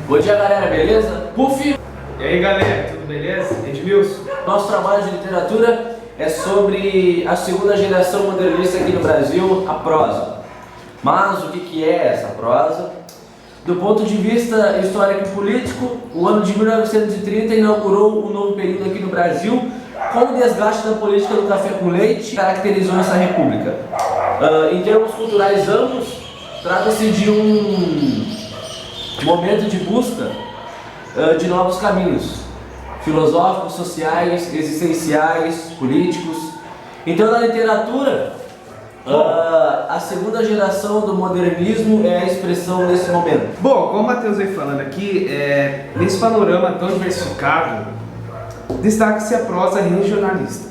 Bom dia, galera, beleza? Puff! E aí, galera, tudo beleza? Edmilson? Nosso trabalho de literatura é sobre a segunda geração modernista aqui no Brasil, a prosa. Mas o que é essa prosa? Do ponto de vista histórico e político, o ano de 1930 inaugurou um novo período aqui no Brasil, com o desgaste da política do café com leite que caracterizou essa república. Em termos culturais amplos, trata-se de um momento de busca de novos caminhos filosóficos, sociais, existenciais, políticos. Então, na literatura, a segunda geração do modernismo é a expressão desse momento. Bom, como o Matheus vem falando aqui, nesse panorama tão diversificado, destaca-se a prosa regionalista.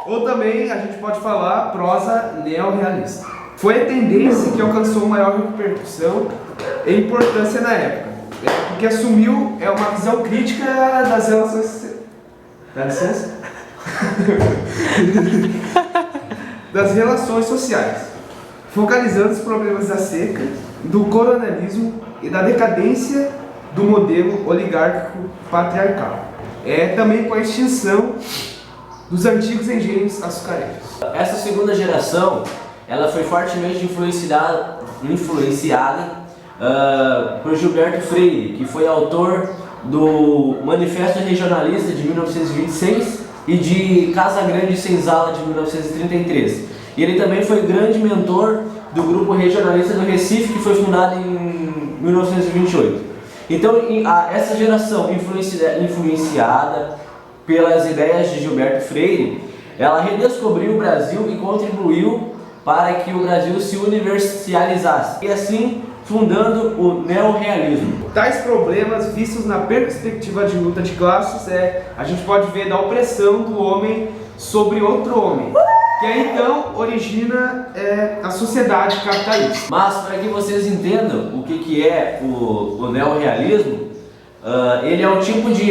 Ou também a gente pode falar prosa neorrealista. Foi a tendência que alcançou maior repercussão e importância na época, porque assumiu uma visão crítica das relações... Dá licença? Das relações sociais, focalizando os problemas da seca, do coronelismo e da decadência do modelo oligárquico patriarcal. Também com a extinção dos antigos engenhos açucareiros. Essa segunda geração, ela foi fortemente influenciada por Gilberto Freire, que foi autor do Manifesto Regionalista de 1926 e de Casa Grande e Senzala de 1933. E ele também foi grande mentor do Grupo Regionalista do Recife, que foi fundado em 1928. Então, essa geração influenciada pelas ideias de Gilberto Freire, ela redescobriu o Brasil e contribuiu para que o Brasil se universalizasse, e assim fundando o neorrealismo. Tais problemas vistos na perspectiva de luta de classes a gente pode ver da opressão do homem sobre outro homem, que aí então origina a sociedade capitalista. Mas para que vocês entendam o que é o neorrealismo, ele é um tipo de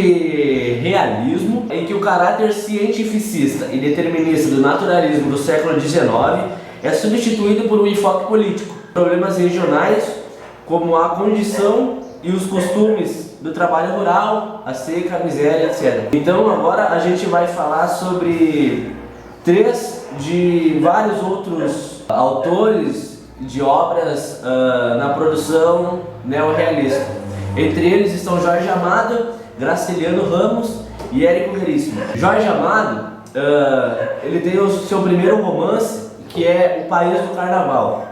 realismo em que o caráter cientificista e determinista do naturalismo do século XIX é substituído por um enfoque político. Problemas regionais, como a condição e os costumes do trabalho rural, a seca, a miséria, etc. Então agora a gente vai falar sobre três de vários outros autores de obras na produção neorrealista. Entre eles estão Jorge Amado, Graciliano Ramos e Érico Veríssimo. Jorge Amado, ele tem o seu primeiro romance, que é O País do Carnaval,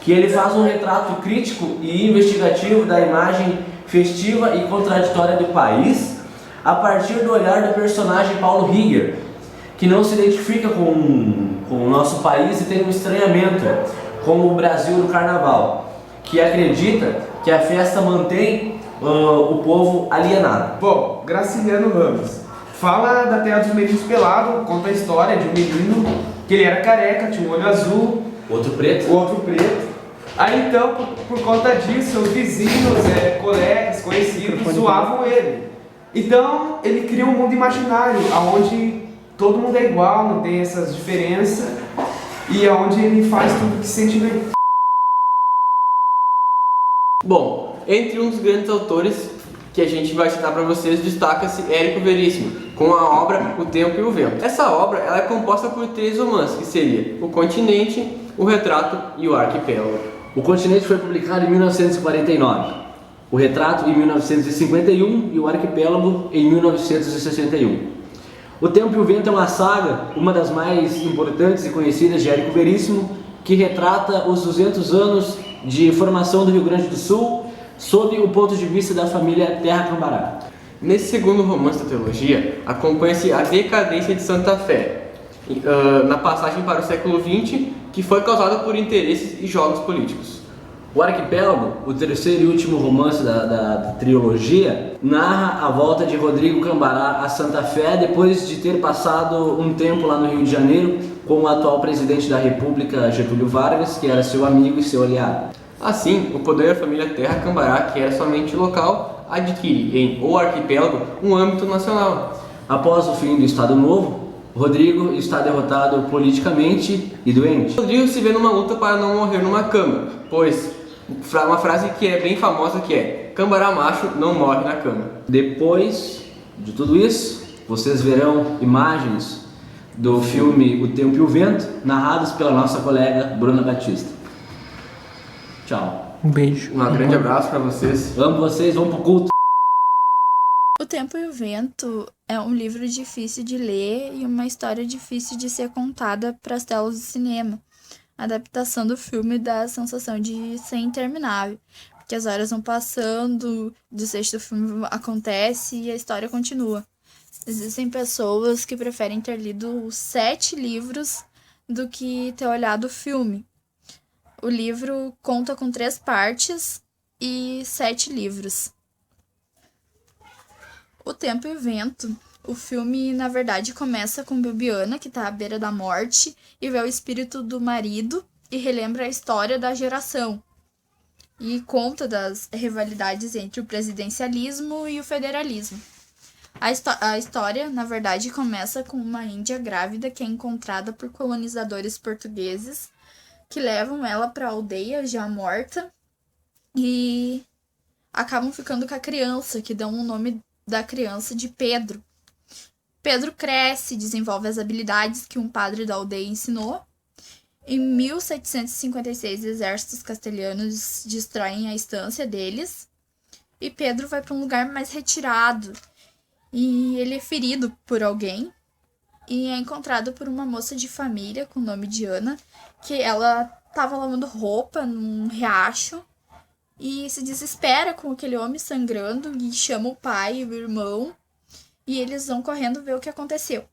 que ele faz um retrato crítico e investigativo da imagem festiva e contraditória do país a partir do olhar do personagem Paulo Rieger, que não se identifica com o nosso país e tem um estranhamento com o Brasil do Carnaval, que acredita que a festa mantém o povo alienado. Bom, Graciliano Ramos fala da Terra dos Meninos Pelado, conta a história de um menino que ele era careca, tinha um olho azul, outro preto. O outro preto. Aí então, por conta disso, os vizinhos, colegas, conhecidos, zoavam ele. Então, ele cria um mundo imaginário, onde todo mundo é igual, não tem essas diferenças, e onde ele faz tudo que sente bem. Bom, entre um dos grandes autores que a gente vai citar para vocês, destaca-se Érico Veríssimo, com a obra O Tempo e o Vento. Essa obra ela é composta por três romances, que seria O Continente, O Retrato e O Arquipélago. O Continente foi publicado em 1949, O Retrato em 1951 e O Arquipélago em 1961. O Tempo e o Vento é uma saga, uma das mais importantes e conhecidas de Érico Veríssimo, que retrata os 200 anos de formação do Rio Grande do Sul sob o ponto de vista da família Terra Cambará. Nesse segundo romance da trilogia, acompanha-se a decadência de Santa Fé, na passagem para o século XX, que foi causada por interesses e jogos políticos. O Arquipélago, o terceiro e último romance da trilogia, narra a volta de Rodrigo Cambará a Santa Fé depois de ter passado um tempo lá no Rio de Janeiro com o atual presidente da República, Getúlio Vargas, que era seu amigo e seu aliado. Assim, o poder da família Terra Cambará, que era somente local, adquire em O Arquipélago um âmbito nacional. Após o fim do Estado Novo, Rodrigo está derrotado politicamente e doente. Rodrigo se vê numa luta para não morrer numa cama, pois Uma frase que é bem famosa que é: Câmara macho não morre na cama. Depois de tudo isso, vocês verão imagens do filme O Tempo e o Vento, narradas pela nossa colega Bruna Batista. Tchau. Um beijo. Um grande abraço pra vocês. Amo vocês, vamos pro culto. O Tempo e o Vento é um livro difícil de ler e uma história difícil de ser contada para as telas do cinema. A adaptação do filme dá a sensação de ser interminável, porque as horas vão passando, o desfecho do filme acontece e a história continua. Existem pessoas que preferem ter lido os 7 livros do que ter olhado o filme. O livro conta com 3 partes e 7 livros. O Tempo e o Vento. O filme, na verdade, começa com Bibiana, que está à beira da morte, e vê o espírito do marido e relembra a história da geração. E conta das rivalidades entre o presidencialismo e o federalismo. A história, na verdade, começa com uma índia grávida que é encontrada por colonizadores portugueses que levam ela para a aldeia já morta e acabam ficando com a criança, que dão o nome da criança de Pedro. Pedro cresce, desenvolve as habilidades que um padre da aldeia ensinou. Em 1756, exércitos castelhanos destroem a estância deles e Pedro vai para um lugar mais retirado. E ele é ferido por alguém e é encontrado por uma moça de família com o nome de Ana, que ela estava lavando roupa num riacho e se desespera com aquele homem sangrando e chama o pai e o irmão e eles vão correndo ver o que aconteceu.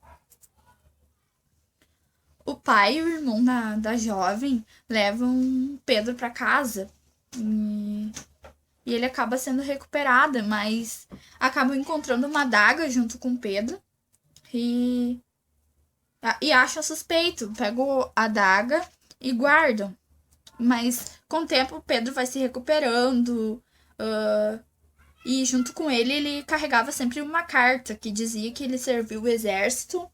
O pai e o irmão da jovem levam Pedro para casa e ele acaba sendo recuperado, mas acabam encontrando uma adaga junto com Pedro e acham suspeito. Pegam a adaga e guardam. Mas com o tempo Pedro vai se recuperando e junto com ele carregava sempre uma carta que dizia que ele serviu o exército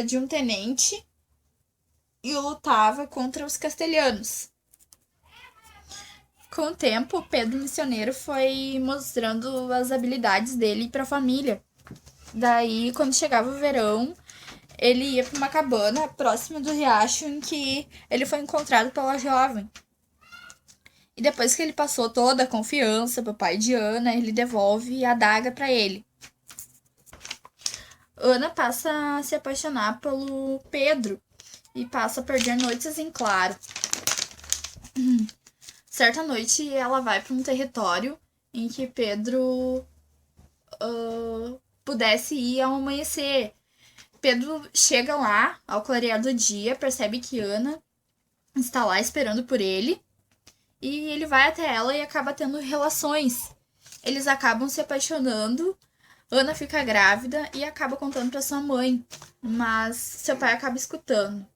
de um tenente e lutava contra os castelhanos. Com o tempo, Pedro Missioneiro foi mostrando as habilidades dele para a família. Daí, quando chegava o verão, ele ia para uma cabana próxima do riacho em que ele foi encontrado pela jovem. E depois que ele passou toda a confiança pro pai de Ana, ele devolve a adaga para ele. Ana passa a se apaixonar pelo Pedro e passa a perder noites em claro. Certa noite, ela vai para um território em que Pedro pudesse ir ao amanhecer. Pedro chega lá, ao clarear do dia, percebe que Ana está lá esperando por ele. E ele vai até ela e acaba tendo relações. Eles acabam se apaixonando. Ana fica grávida e acaba contando para sua mãe. Mas seu pai acaba escutando.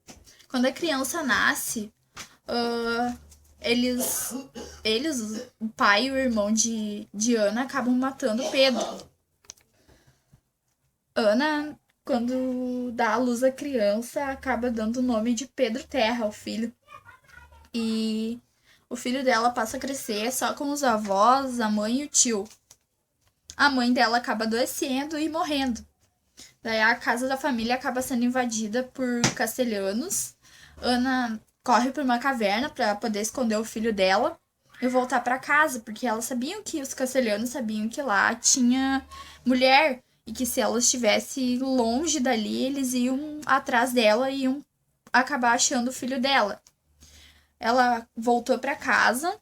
Quando a criança nasce, o pai e o irmão de Ana acabam matando Pedro. Ana, quando dá à luz a criança, acaba dando o nome de Pedro Terra ao filho. E o filho dela passa a crescer só com os avós, a mãe e o tio. A mãe dela acaba adoecendo e morrendo. Daí a casa da família acaba sendo invadida por castelhanos. Ana corre para uma caverna para poder esconder o filho dela e voltar para casa, porque elas sabiam que os castelhanos sabiam que lá tinha mulher e que se ela estivesse longe dali, eles iam atrás dela e iam acabar achando o filho dela. Ela voltou para casa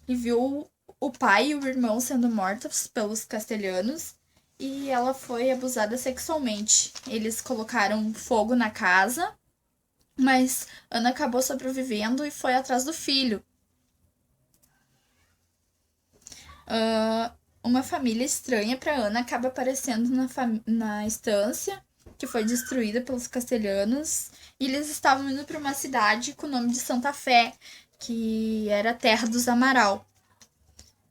e viu o pai e o irmão sendo mortos pelos castelhanos e ela foi abusada sexualmente. Eles colocaram fogo na casa, mas Ana acabou sobrevivendo e foi atrás do filho. Uma família estranha para Ana acaba aparecendo na estância, que foi destruída pelos castelhanos, e eles estavam indo para uma cidade com o nome de Santa Fé, que era a terra dos Amaral.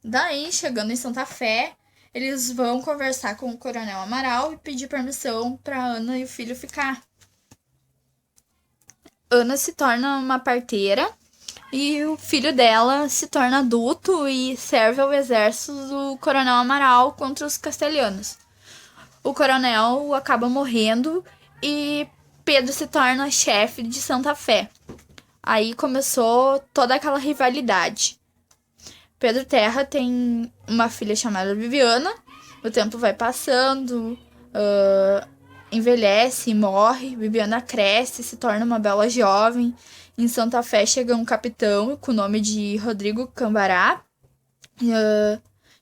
Daí, chegando em Santa Fé, eles vão conversar com o Coronel Amaral e pedir permissão para Ana e o filho ficar. Ana se torna uma parteira e o filho dela se torna adulto e serve ao exército do Coronel Amaral contra os castelhanos. O coronel acaba morrendo e Pedro se torna chefe de Santa Fé. Aí começou toda aquela rivalidade. Pedro Terra tem uma filha chamada Viviana. O tempo vai passando, envelhece e morre. Viviana cresce, se torna uma bela jovem. Em Santa Fé chega um capitão com o nome de Rodrigo Cambará.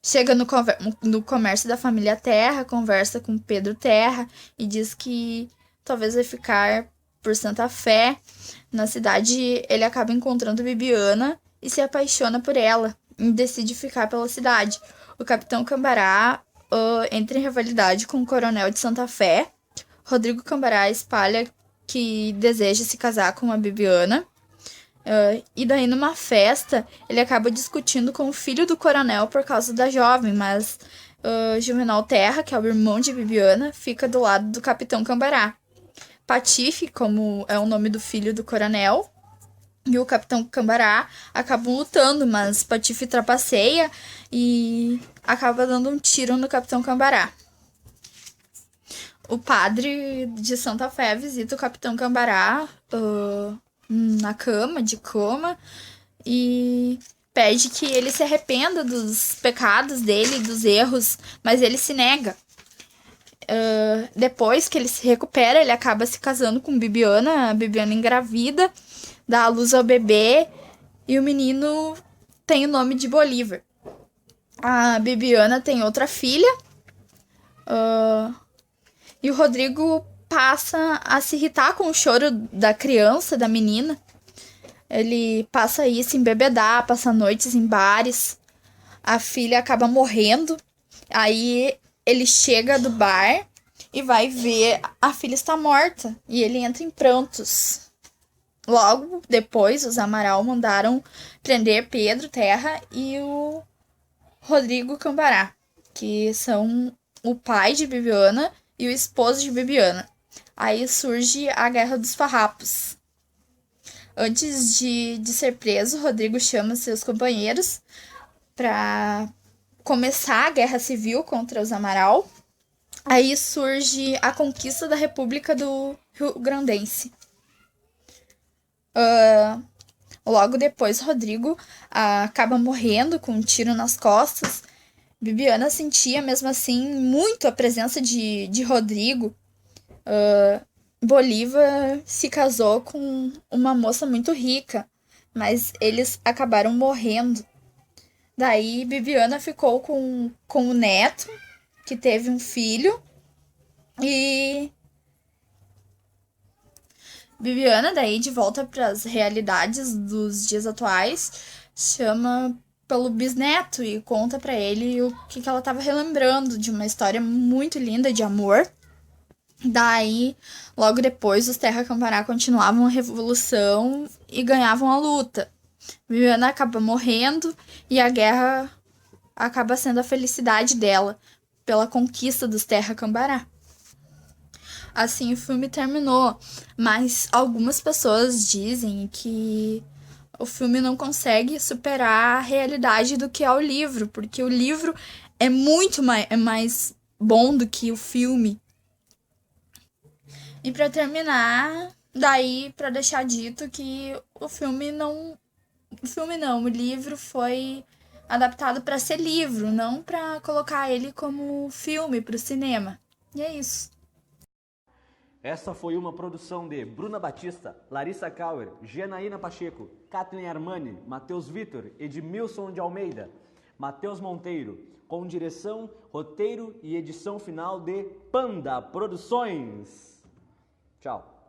Chega no comércio da família Terra, conversa com Pedro Terra e diz que talvez vai ficar por Santa Fé. Na cidade, ele acaba encontrando Bibiana e se apaixona por ela e decide ficar pela cidade. O capitão Cambará entra em rivalidade com o coronel de Santa Fé. Rodrigo Cambará espalha que deseja se casar com a Bibiana. E daí, numa festa, ele acaba discutindo com o filho do coronel por causa da jovem, mas Juvenal Terra, que é o irmão de Bibiana, fica do lado do capitão Cambará. Patife, como é o nome do filho do coronel, e o capitão Cambará acabam lutando, mas Patife trapaceia e acaba dando um tiro no capitão Cambará. O padre de Santa Fé visita o capitão Cambará na de cama, e pede que ele se arrependa dos pecados dele, dos erros, mas ele se nega. Depois que ele se recupera, ele acaba se casando com Bibiana. A Bibiana engravida, dá à luz ao bebê e o menino tem o nome de Bolívar. A Bibiana tem outra filha e o Rodrigo passa a se irritar com o choro da criança, da menina. Ele passa a se embebedar, passa noites em bares. A filha acaba morrendo. Aí ele chega do bar e vai ver a filha está morta. E ele entra em prantos. Logo depois, os Amaral mandaram prender Pedro Terra e o Rodrigo Cambará, que são o pai de Bibiana e o esposo de Bibiana. Aí surge a Guerra dos Farrapos. Antes de ser preso, Rodrigo chama seus companheiros para começar a Guerra Civil contra os Amaral. Aí surge a conquista da República do Rio Grandense. Logo depois, Rodrigo acaba morrendo com um tiro nas costas. Bibiana sentia, mesmo assim, muito a presença de Rodrigo. Bolívar se casou com uma moça muito rica, mas eles acabaram morrendo. Daí, Bibiana ficou com o neto, que teve um filho, e Bibiana, daí, de volta para as realidades dos dias atuais, chama pelo bisneto e conta para ele o que ela estava relembrando de uma história muito linda de amor. Daí, logo depois, os Terra Cambará continuavam a revolução e ganhavam a luta. Bibiana acaba morrendo e a guerra acaba sendo a felicidade dela pela conquista dos Terra Cambará. Assim o filme terminou, mas algumas pessoas dizem que o filme não consegue superar a realidade do que é o livro, porque o livro é muito mais bom do que o filme. E pra terminar, daí pra deixar dito que o livro foi adaptado pra ser livro, não pra colocar ele como filme pro cinema. E é isso. Essa foi uma produção de Bruna Batista, Larissa Kauer, Janaína Pacheco, Kathleen Armani, Matheus Vitor, Edmilson de Almeida, Matheus Monteiro, com direção, roteiro e edição final de Panda Produções. Tchau.